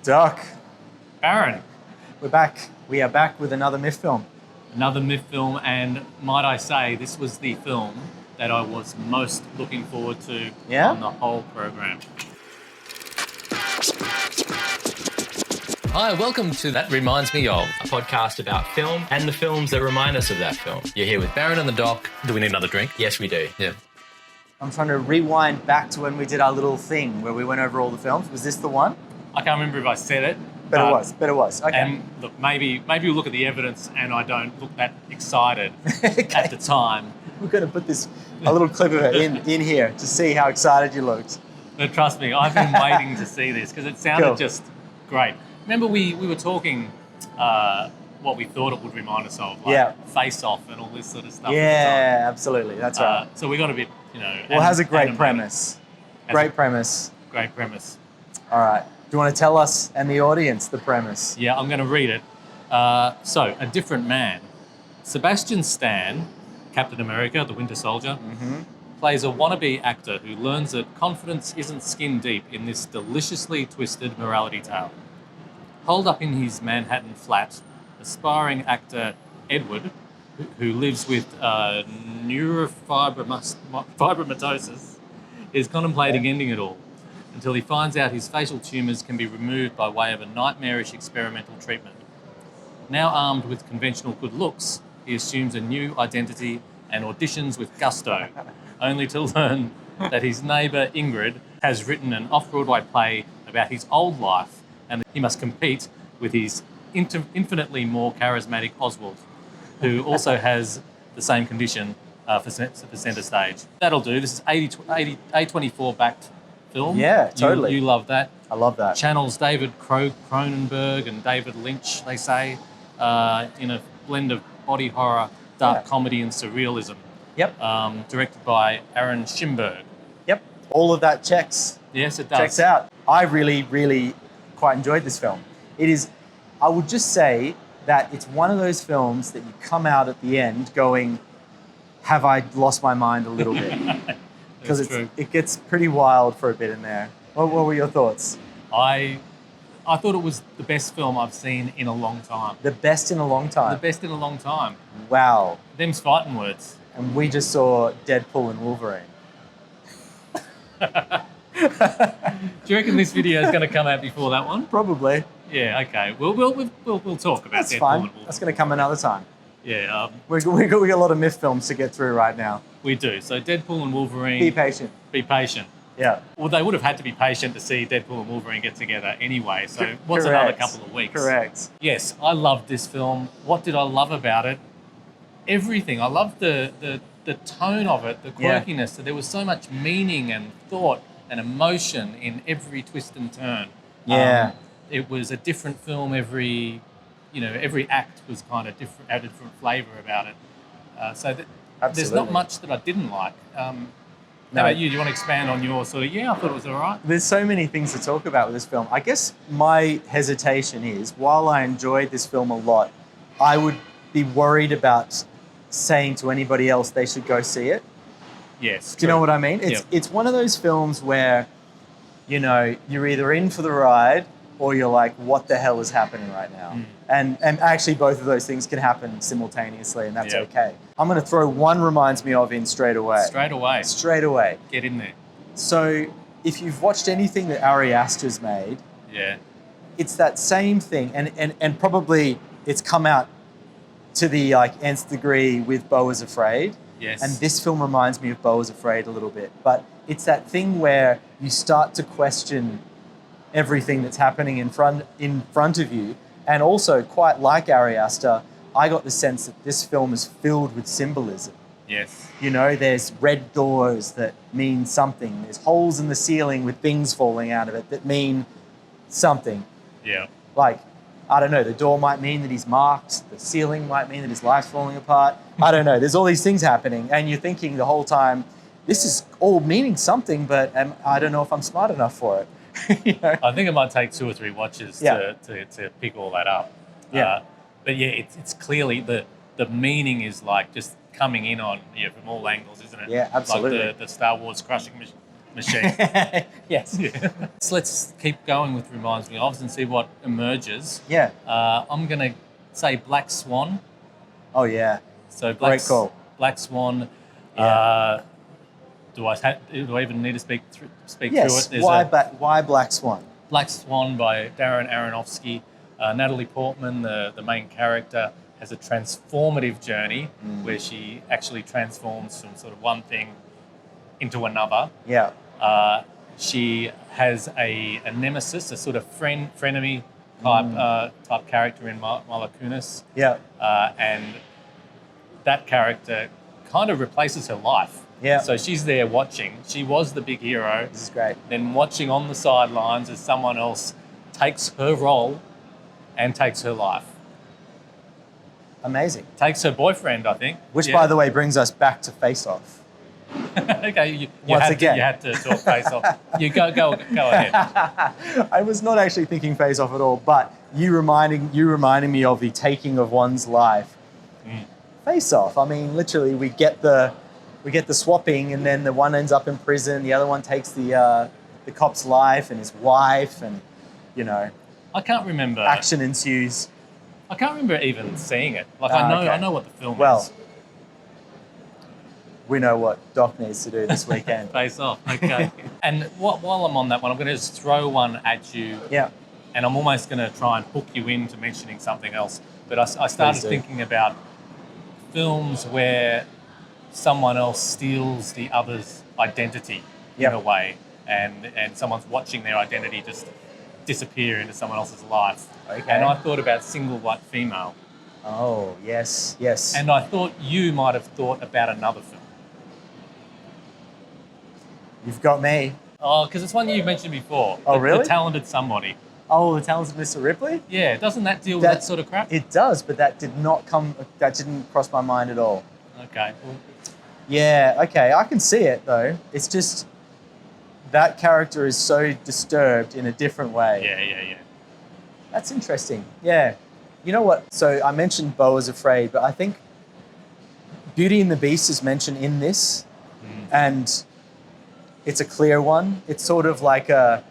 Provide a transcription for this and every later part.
Doc. Aaron. We're back. We are back with another MIFF film. Another MIFF film, and might I say, this was the film that I was most looking forward to on the whole program. Hi, welcome to That Reminds Me Of, a podcast about film and the films that remind us of that film. You're here with Baron and the Doc. Do we need another drink? Yes, we do. Yeah. I'm trying to rewind back to when we did our little thing where we went over all the films. Was this the one? I can't remember if I said it. But it was. Okay. And look, maybe we'll look at the evidence and I don't look that excited at the time. We're going to put a little clip of it in here to see how excited you looked. But trust me, I've been waiting to see this because it sounded just great. Remember we were talking what we thought it would remind us of, like Face Off and all this sort of stuff. Yeah, absolutely. That's right. So we got a bit, Well, it has a great premise. Great premise. All right. Do you want to tell us and the audience the premise? Yeah, I'm going to read it. So, a different man. Sebastian Stan, Captain America, the Winter Soldier, plays a wannabe actor who learns that confidence isn't skin deep in this deliciously twisted morality tale. Holed up in his Manhattan flat, aspiring actor Edward, who lives with neurofibromatosis, is contemplating ending it all, until he finds out his facial tumours can be removed by way of a nightmarish experimental treatment. Now armed with conventional good looks, he assumes a new identity and auditions with gusto, only to learn that his neighbour Ingrid has written an off-Broadway play about his old life and he must compete with his infinitely more charismatic Oswald, who also has the same condition for centre stage. That'll do. This is A24-backed film. Yeah, totally. You love that. I love that. Channels David Cronenberg and David Lynch, they say, in a blend of body horror, dark comedy and surrealism. Yep. Directed by Aaron Schimberg. Yep. All of that checks. Yes, it does. Checks out. I really, really quite enjoyed this film. It is, I would just say that it's one of those films that you come out at the end going, have I lost my mind a little bit? Because it gets pretty wild for a bit in there. What were your thoughts? I thought it was the best film I've seen in a long time. The best in a long time? The best in a long time. Wow. Them's fighting words. And we just saw Deadpool and Wolverine. Do you reckon this video is going to come out before that one? Probably. Yeah, okay. We'll talk about That's Deadpool fine. and Wolverine. That's going to come another time. Yeah. We got a lot of MIFF films to get through right now. We do. So Deadpool and Wolverine... Be patient. Be patient. Yeah. Well, they would have had to be patient to see Deadpool and Wolverine get together anyway, so what's another couple of weeks? Correct. Yes, I loved this film. What did I love about it? Everything. I loved the tone of it, the quirkiness. So there was so much meaning and thought and emotion in every twist and turn. Yeah. It was a different film. Every act was kind of different, had a different flavour about it. There's not much that I didn't like. How about you? Do you want to expand on your sort of, I thought it was all right? There's so many things to talk about with this film. I guess my hesitation is, while I enjoyed this film a lot, I would be worried about saying to anybody else they should go see it. Yes. Do you know what I mean? It's one of those films where, you're either in for the ride or you're like, what the hell is happening right now? And actually both of those things can happen simultaneously, and that's okay. I'm going to throw one reminds me of in straight away. Straight away. Get in there. So if you've watched anything that Ari Aster's made, it's that same thing, and probably it's come out to the nth degree with Beau is Afraid. Yes. And this film reminds me of Beau is Afraid a little bit, but it's that thing where you start to question everything that's happening in front of you. And also, quite like Ari Aster, I got the sense that this film is filled with symbolism. Yes. There's red doors that mean something. There's holes in the ceiling with things falling out of it that mean something. Yeah. I don't know, the door might mean that he's marked, the ceiling might mean that his life's falling apart. I don't know, there's all these things happening, and you're thinking the whole time, this is all meaning something, but I don't know if I'm smart enough for it. I think it might take 2 or 3 watches to pick all that up. Yeah. But it's clearly the meaning is just coming in on from all angles, isn't it? Yeah, absolutely. Like the Star Wars crushing machine. Yes. Yeah. So let's keep going with Reminds Me Of and see what emerges. Yeah. I'm going to say Black Swan. Oh, yeah. So Great call. Black Swan. Yeah. Do I even need to speak through Yes. it? Why Black Swan? Black Swan by Darren Aronofsky. Natalie Portman, the main character, has a transformative journey where she actually transforms from sort of one thing into another. Yeah. She has a nemesis, a sort of frenemy type character in Mila Kunis. Yeah. And that character kind of replaces her life. Yeah. So she's there watching. She was the big hero. This is great. Then watching on the sidelines as someone else takes her role and takes her life. Amazing. Takes her boyfriend, I think. Which, by the way, brings us back to Face Off. Okay, you Again. had to talk Face Off. You go ahead. I was not actually thinking Face Off at all, but you reminding me of the taking of one's life. Face Off. I mean, literally, we get the swapping, and then the one ends up in prison. The other one takes the cop's life and his wife, and I can't remember. action ensues. I can't remember even seeing it. Like Okay. I know what the film Well, is. we know what Doc needs to do this weekend. Face Off. Okay. And while I'm on that one, I'm going to just throw one at you. Yeah. And I'm almost going to try and hook you into mentioning something else. But I started thinking about films where someone else steals the other's identity in a way, and someone's watching their identity just disappear into someone else's life. Okay. And I thought about Single White Female. Oh, yes. And I thought you might have thought about another film. You've got me. Oh, because it's one you mentioned before. Oh, really? The Talented Somebody. Oh, The Talented Mr. Ripley? Yeah, doesn't that deal with that sort of crap? It does, but that didn't cross my mind at all. Okay. Well, Yeah, okay, I can see it though. It's just that character is so disturbed in a different way. yeah. That's interesting. Yeah. You know what? So I mentioned Beau is Afraid, but I think Beauty and the Beast is mentioned in this, and it's a clear one. It's sort of like a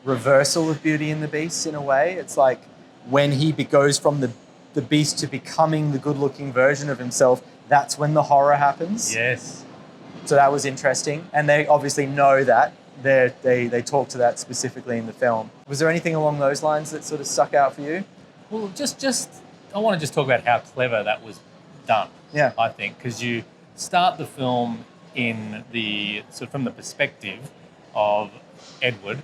reversal of Beauty and the Beast in a way. It's like when he goes from the beast to becoming the good-looking version of himself, that's when the horror happens. Yes. So that was interesting. And they obviously know that. They talk to that specifically in the film. Was there anything along those lines that sort of stuck out for you? Well, just I want to just talk about how clever that was done. Yeah. I think because you start the film in from the perspective of Edward,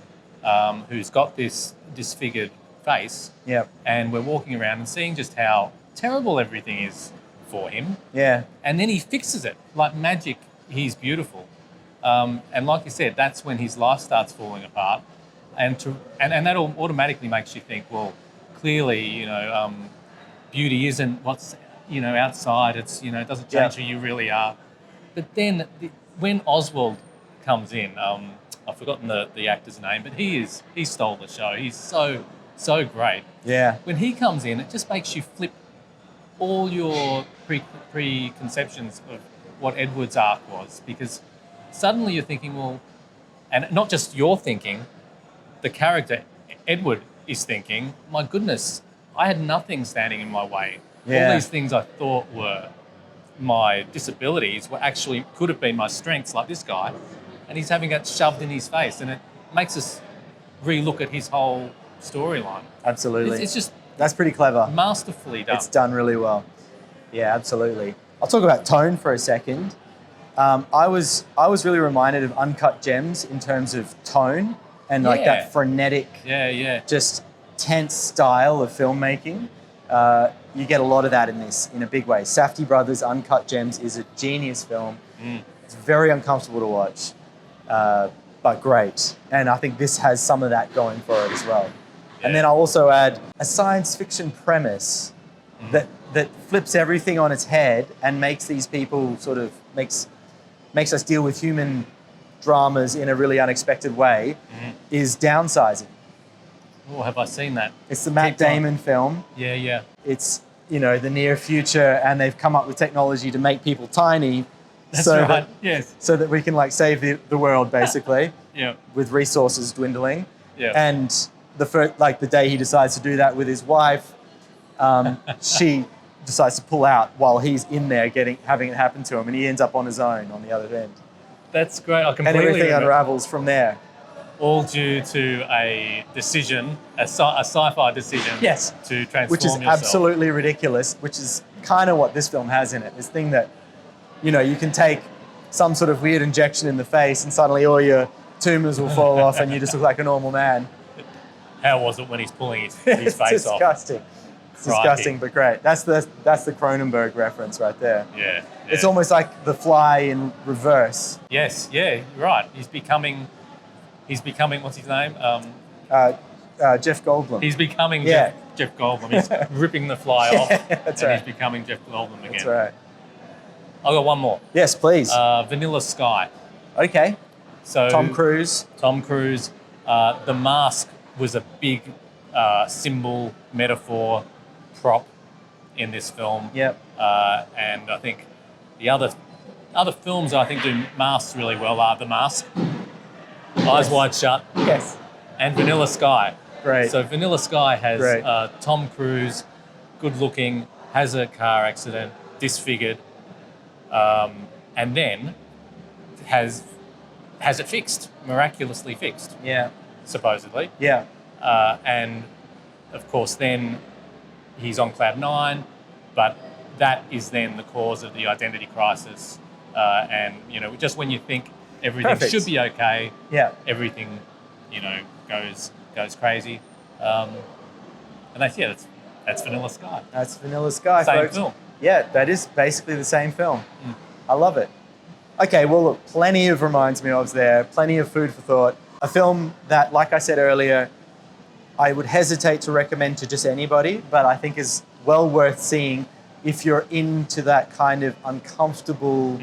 who's got this disfigured face. Yeah. And we're walking around and seeing just how terrible everything is for him. Yeah. And then he fixes it. Like magic, he's beautiful. And like you said, that's when his life starts falling apart. And that automatically makes you think, well, clearly, beauty isn't what's, outside. It's, it doesn't change who you really are. But then when Oswald comes in, I've forgotten the actor's name, but he stole the show. He's so great. Yeah. When he comes in, it just makes you flip all your preconceptions of what Edward's arc was, because suddenly you're thinking, well, and not just you're thinking, the character Edward is thinking, my goodness, I had nothing standing in my way. Yeah. All these things I thought were my disabilities could have been my strengths, like this guy, and he's having it shoved in his face, and it makes us relook at his whole storyline. Absolutely. It's just that's pretty clever. masterfully done. It's done really well. Yeah, absolutely. I'll talk about tone for a second. I was really reminded of Uncut Gems in terms of tone and like that frenetic, just tense style of filmmaking. You get a lot of that in this in a big way. Safdie Brothers' Uncut Gems is a genius film. It's very uncomfortable to watch, but great. And I think this has some of that going for it as well. Yeah. And then I'll also add a science fiction premise that flips everything on its head and makes these people makes us deal with human dramas in a really unexpected way, is Downsizing. Oh, have I seen that? It's the Matt Damon film. Yeah. It's, the near future, and they've come up with technology to make people tiny, That's so right. that, Yes. so that we can like save the world basically Yeah. with resources dwindling. Yeah. And the day he decides to do that with his wife, she decides to pull out while he's in there having it happen to him, and he ends up on his own on the other end. That's great. I And completely everything remember. unravels from there. All due to a decision, a sci-fi decision. Yes. To transform Which is yourself. absolutely ridiculous, which is kind of what this film has in it. This thing that, you can take some sort of weird injection in the face and suddenly all your tumors will fall off and you just look like a normal man. How was it when he's pulling his It's face off? disgusting. It's Crikey. disgusting, but great. That's the Cronenberg reference right there. Yeah. It's almost like The Fly in reverse. Yes. Yeah. You're right. He's becoming. What's his name? Jeff Goldblum. He's becoming Yeah. Jeff Goldblum. He's ripping the fly off. That's and right. He's becoming Jeff Goldblum again. That's right. I've got one more. Yes, please. Vanilla Sky. Okay. So Tom Cruise. The mask was a big symbol, metaphor, prop in this film. Yep. And I think the other films I think do masks really well are The Mask, Eyes Wide Shut, Yes. and Vanilla Sky. Great. So Vanilla Sky has Great. Tom Cruise, good looking, has a car accident, disfigured, and then has it fixed, miraculously fixed, Yeah. supposedly. Yeah. And of course, then he's on cloud nine, but that is then the cause of the identity crisis. And just when you think everything Perfect. should be okay, Yeah. everything goes crazy. And that's Vanilla Sky. That's Vanilla Sky, Same folks. film. Yeah, that is basically the same film. I love it. Okay, well, look, plenty of reminds me ofs there, plenty of food for thought. A film that, like I said earlier, I would hesitate to recommend to just anybody, but I think is well worth seeing if you're into that kind of uncomfortable,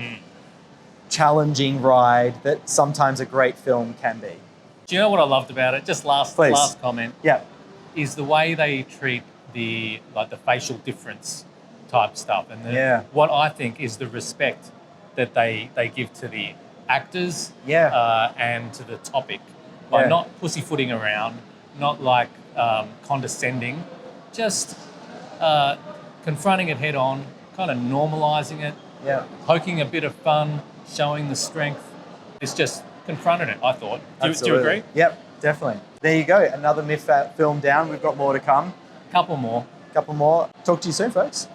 challenging ride that sometimes a great film can be. Do you know what I loved about it? Just last comment Yeah. is the way they treat the facial difference type stuff, and what I think is the respect that they give to the actors and to the topic by not pussyfooting around, not like condescending, just confronting it head on, kind of normalising it, poking a bit of fun, showing the strength. It's just confronted it, I thought. Do you agree? Yep, definitely. There you go. Another MIFF film down. We've got more to come. Couple more. Couple more. Talk to you soon, folks.